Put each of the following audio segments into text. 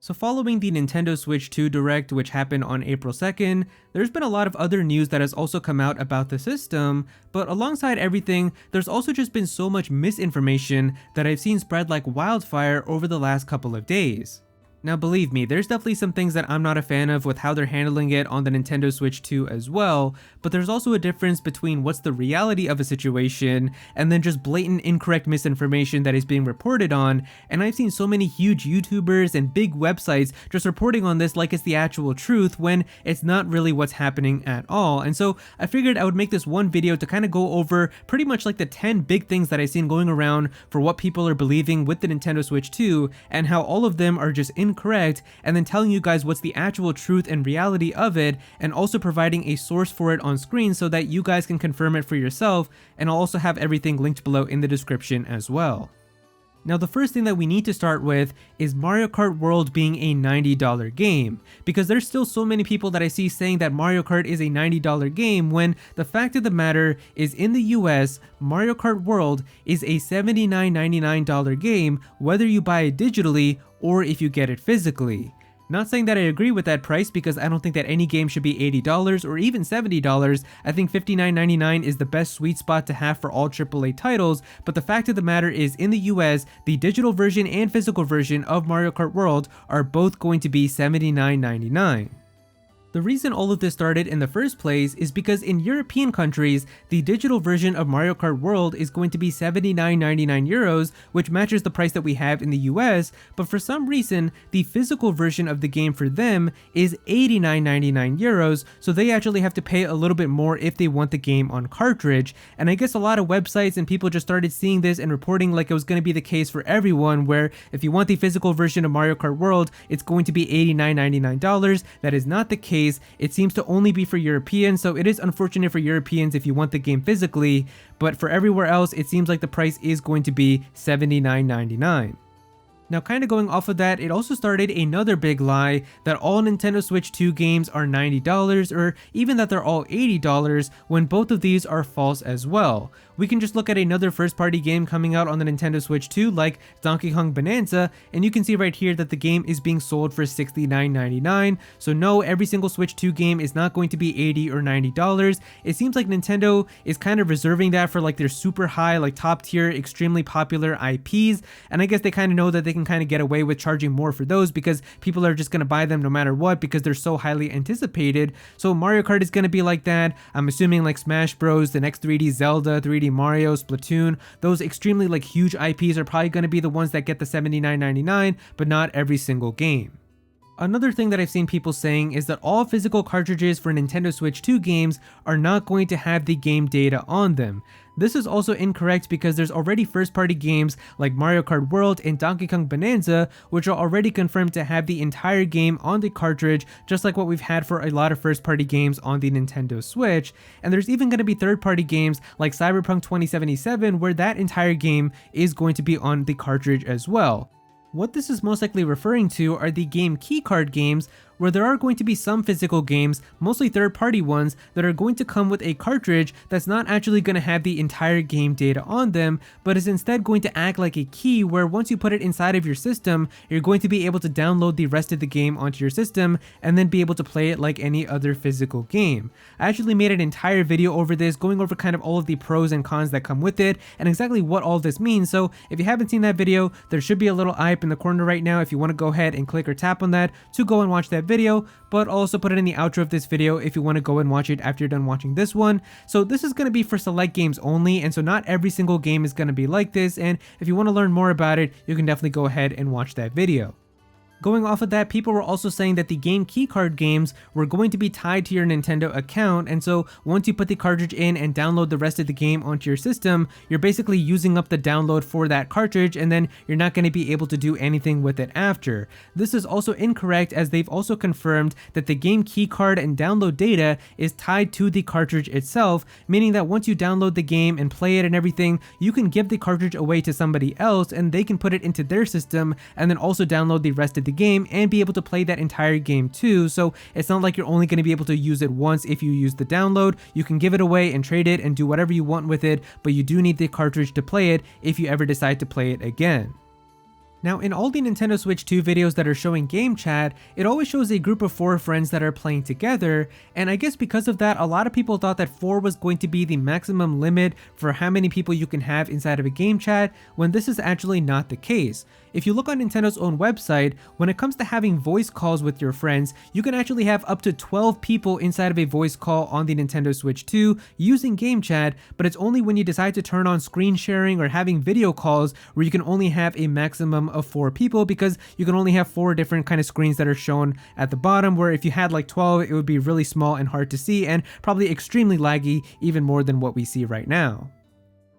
So following the Nintendo Switch 2 Direct, which happened on April 2nd, there's been a lot of other news that has also come out about the system, but alongside everything, there's also just been so much misinformation that I've seen spread like wildfire over the last couple of days. Now believe me, there's definitely some things that I'm not a fan of with how they're handling it on the Nintendo Switch 2 as well, but there's also a difference between what's the reality of a situation and then just blatant incorrect misinformation that is being reported on, and I've seen so many huge YouTubers and big websites just reporting on this like it's the actual truth when it's not really what's happening at all. And so I figured I would make this one video to kind of go over pretty much like the 10 big things that I've seen going around for what people are believing with the Nintendo Switch 2 and how all of them are just incorrect, and then telling you guys what's the actual truth and reality of it, and also providing a source for it on screen so that you guys can confirm it for yourself, and I'll also have everything linked below in the description as well. Now the first thing that we need to start with is Mario Kart World being a $90 game, because there's still so many people that I see saying that Mario Kart is a $90 game when the fact of the matter is in the US, Mario Kart World is a $79.99 game whether you buy it digitally or if you get it physically. Not saying that I agree with that price because I don't think that any game should be $80 or even $70. I think $59.99 is the best sweet spot to have for all AAA titles, but the fact of the matter is in the US, the digital version and physical version of Mario Kart World are both going to be $79.99. The reason all of this started in the first place is because in European countries, the digital version of Mario Kart World is going to be €79.99, which matches the price that we have in the US, but for some reason, the physical version of the game for them is €89.99, so they actually have to pay a little bit more if they want the game on cartridge. And I guess a lot of websites and people just started seeing this and reporting like it was going to be the case for everyone, where if you want the physical version of Mario Kart World, it's going to be $89.99. That is not the case. It seems to only be for Europeans, so it is unfortunate for Europeans if you want the game physically, but for everywhere else, it seems like the price is going to be $79.99. Now kind of going off of that, it also started another big lie that all Nintendo Switch 2 games are $90 or even that they're all $80 when both of these are false as well. We can just look at another first party game coming out on the Nintendo Switch 2 like Donkey Kong Bonanza, and you can see right here that the game is being sold for $69.99. So no, every single Switch 2 game is not going to be $80 or $90. It seems like Nintendo is kind of reserving that for like their super high, like top tier, extremely popular IPs, and I guess they kind of know that they can kind of get away with charging more for those because people are just going to buy them no matter what because they're so highly anticipated. So Mario Kart is going to be like that. I'm assuming like Smash Bros, the next 3D Zelda, 3D Mario, Splatoon, those extremely like huge IPs are probably going to be the ones that get the $79.99, but not every single game. Another thing that I've seen people saying is that all physical cartridges for Nintendo Switch 2 games are not going to have the game data on them. This is also incorrect because there's already first-party games like Mario Kart World and Donkey Kong Bonanza, which are already confirmed to have the entire game on the cartridge, just like what we've had for a lot of first-party games on the Nintendo Switch. And there's even going to be third-party games like Cyberpunk 2077, where that entire game is going to be on the cartridge as well. What this is most likely referring to are the game keycard games, where there are going to be some physical games, mostly third-party ones, that are going to come with a cartridge that's not actually going to have the entire game data on them, but is instead going to act like a key where once you put it inside of your system, you're going to be able to download the rest of the game onto your system and then be able to play it like any other physical game. I actually made an entire video over this, going over kind of all of the pros and cons that come with it and exactly what all this means, so if you haven't seen that video, there should be a little eye up in the corner right now if you want to go ahead and click or tap on that to go and watch that video, but I'll also put it in the outro of this video if you want to go and watch it after you're done watching this one. So this is going to be for select games only, and so not every single game is going to be like this, and if you want to learn more about it, you can definitely go ahead and watch that video. Going off of that, people were also saying that the game keycard games were going to be tied to your Nintendo account, and so once you put the cartridge in and download the rest of the game onto your system, you're basically using up the download for that cartridge, and then you're not going to be able to do anything with it after. This is also incorrect, as they've also confirmed that the game keycard and download data is tied to the cartridge itself, meaning that once you download the game and play it and everything, you can give the cartridge away to somebody else and they can put it into their system and then also download the rest of the game and be able to play that entire game too. So it's not like you're only going to be able to use it once if you use the download. You can give it away and trade it and do whatever you want with it, but you do need the cartridge to play it if you ever decide to play it again. Now, in all the Nintendo Switch 2 videos that are showing GameChat, it always shows a group of 4 friends that are playing together, and I guess because of that, a lot of people thought that 4 was going to be the maximum limit for how many people you can have inside of a GameChat, when this is actually not the case. If you look on Nintendo's own website, when it comes to having voice calls with your friends, you can actually have up to 12 people inside of a voice call on the Nintendo Switch 2 using GameChat, but it's only when you decide to turn on screen sharing or having video calls where you can only have a maximum of 4 people, because you can only have 4 different kind of screens that are shown at the bottom, where if you had like 12, it would be really small and hard to see and probably extremely laggy, even more than what we see right now.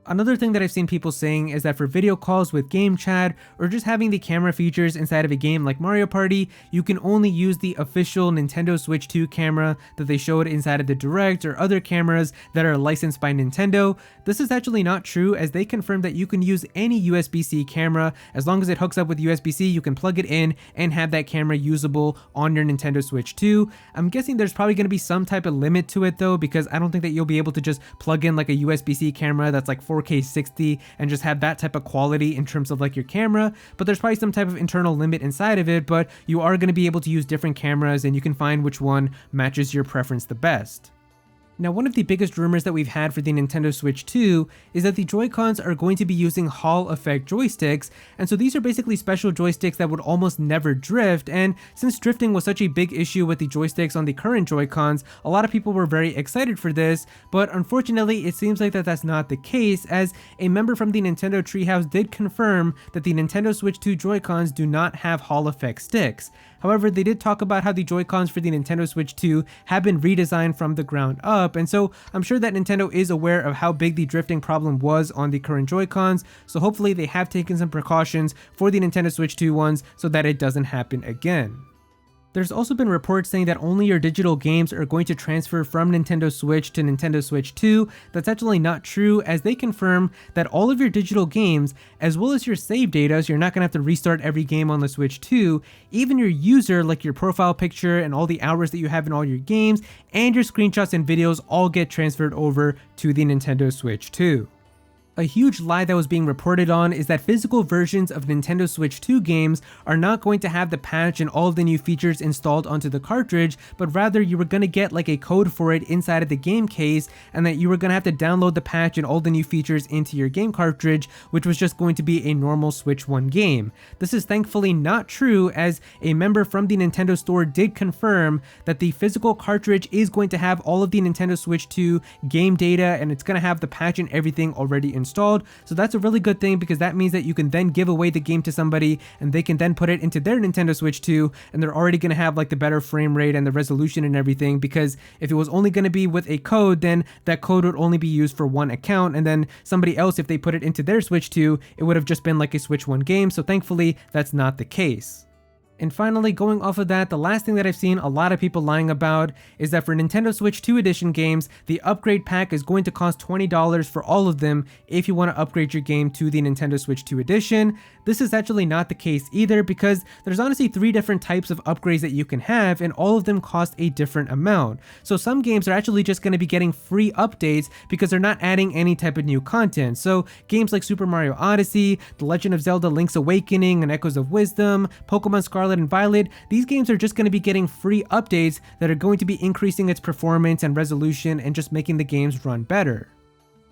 Another thing that I've seen people saying is that for video calls with GameChat or just having the camera features inside of a game like Mario Party, you can only use the official Nintendo Switch 2 camera that they showed inside of the Direct or other cameras that are licensed by Nintendo. This is actually not true, as they confirmed that you can use any USB-C camera. As long as it hooks up with USB-C, you can plug it in and have that camera usable on your Nintendo Switch 2. I'm guessing there's probably going to be some type of limit to it though, because I don't think that you'll be able to just plug in like a USB-C camera that's like 4K 60 and just have that type of quality in terms of like your camera, but there's probably some type of internal limit inside of it, but you are going to be able to use different cameras and you can find which one matches your preference the best. Now, one of the biggest rumors that we've had for the Nintendo Switch 2 is that the Joy-Cons are going to be using Hall effect joysticks, and so these are basically special joysticks that would almost never drift, and since drifting was such a big issue with the joysticks on the current Joy-Cons, a lot of people were very excited for this, but unfortunately it seems like that's not the case, as a member from the Nintendo Treehouse did confirm that the Nintendo Switch 2 Joy-Cons do not have Hall effect sticks. However, they did talk about how the Joy-Cons for the Nintendo Switch 2 have been redesigned from the ground up, and so I'm sure that Nintendo is aware of how big the drifting problem was on the current Joy-Cons, so hopefully they have taken some precautions for the Nintendo Switch 2 ones so that it doesn't happen again. There's also been reports saying that only your digital games are going to transfer from Nintendo Switch to Nintendo Switch 2. That's actually not true, as they confirm that all of your digital games, as well as your save data, so you're not going to have to restart every game on the Switch 2, even your user, like your profile picture and all the hours that you have in all your games, and your screenshots and videos all get transferred over to the Nintendo Switch 2. A huge lie that was being reported on is that physical versions of Nintendo Switch 2 games are not going to have the patch and all of the new features installed onto the cartridge, but rather you were going to get like a code for it inside of the game case, and that you were going to have to download the patch and all the new features into your game cartridge, which was just going to be a normal Switch 1 game. This is thankfully not true, as a member from the Nintendo store did confirm that the physical cartridge is going to have all of the Nintendo Switch 2 game data, and it's going to have the patch and everything already installed. So that's a really good thing, because that means that you can then give away the game to somebody and they can then put it into their Nintendo Switch 2, and they're already going to have like the better frame rate and the resolution and everything, because if it was only going to be with a code, then that code would only be used for one account, and then somebody else, if they put it into their Switch 2, it would have just been like a Switch 1 game. So thankfully that's not the case. And finally, going off of that, the last thing that I've seen a lot of people lying about is that for Nintendo Switch 2 Edition games, the upgrade pack is going to cost $20 for all of them if you want to upgrade your game to the Nintendo Switch 2 Edition. This is actually not the case either, because there's honestly 3 different types of upgrades that you can have, and all of them cost a different amount. So some games are actually just going to be getting free updates because they're not adding any type of new content. So games like Super Mario Odyssey, The Legend of Zelda Link's Awakening and Echoes of Wisdom, Pokemon Scarlet and Violet, these games are just going to be getting free updates that are going to be increasing its performance and resolution and just making the games run better.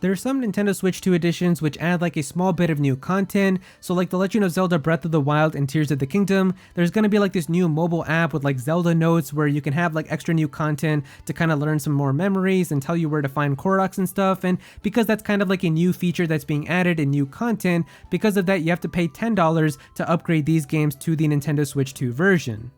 There are some Nintendo Switch 2 editions which add like a small bit of new content, so like The Legend of Zelda Breath of the Wild and Tears of the Kingdom, there's going to be like this new mobile app with like Zelda notes where you can have like extra new content to kind of learn some more memories and tell you where to find Koroks and stuff, and because that's kind of like a new feature that's being added and new content, because of that you have to pay $10 to upgrade these games to the Nintendo Switch 2 version.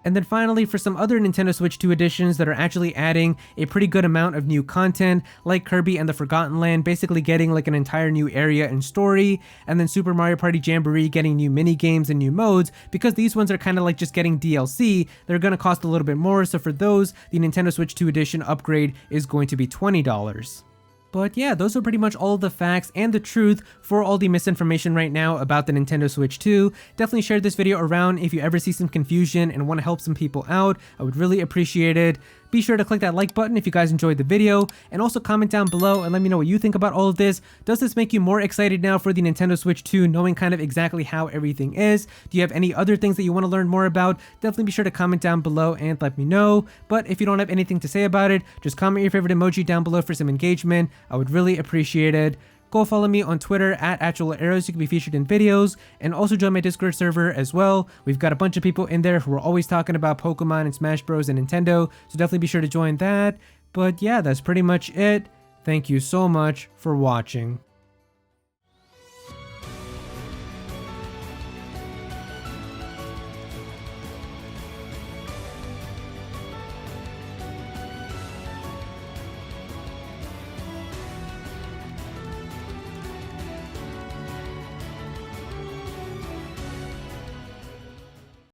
And then finally, for some other Nintendo Switch 2 editions that are actually adding a pretty good amount of new content, like Kirby and the Forgotten Land basically getting like an entire new area and story, and then Super Mario Party Jamboree getting new mini games and new modes, because these ones are kind of like just getting DLC, they're going to cost a little bit more, so for those, the Nintendo Switch 2 edition upgrade is going to be $20. But yeah, those are pretty much all of the facts and the truth for all the misinformation right now about the Nintendo Switch 2. Definitely share this video around if you ever see some confusion and want to help some people out. I would really appreciate it. Be sure to click that like button if you guys enjoyed the video, and also comment down below and let me know what you think about all of this. Does this make you more excited now for the Nintendo Switch 2, knowing kind of exactly how everything is? Do you have any other things that you want to learn more about? Definitely be sure to comment down below and let me know. But if you don't have anything to say about it, just comment your favorite emoji down below for some engagement. I would really appreciate it. Go follow me on Twitter at Aero so you can be featured in videos, and also join my Discord server as well. We've got a bunch of people in there who are always talking about Pokemon and Smash Bros and Nintendo, so definitely be sure to join that. But yeah, that's pretty much it. Thank you so much for watching.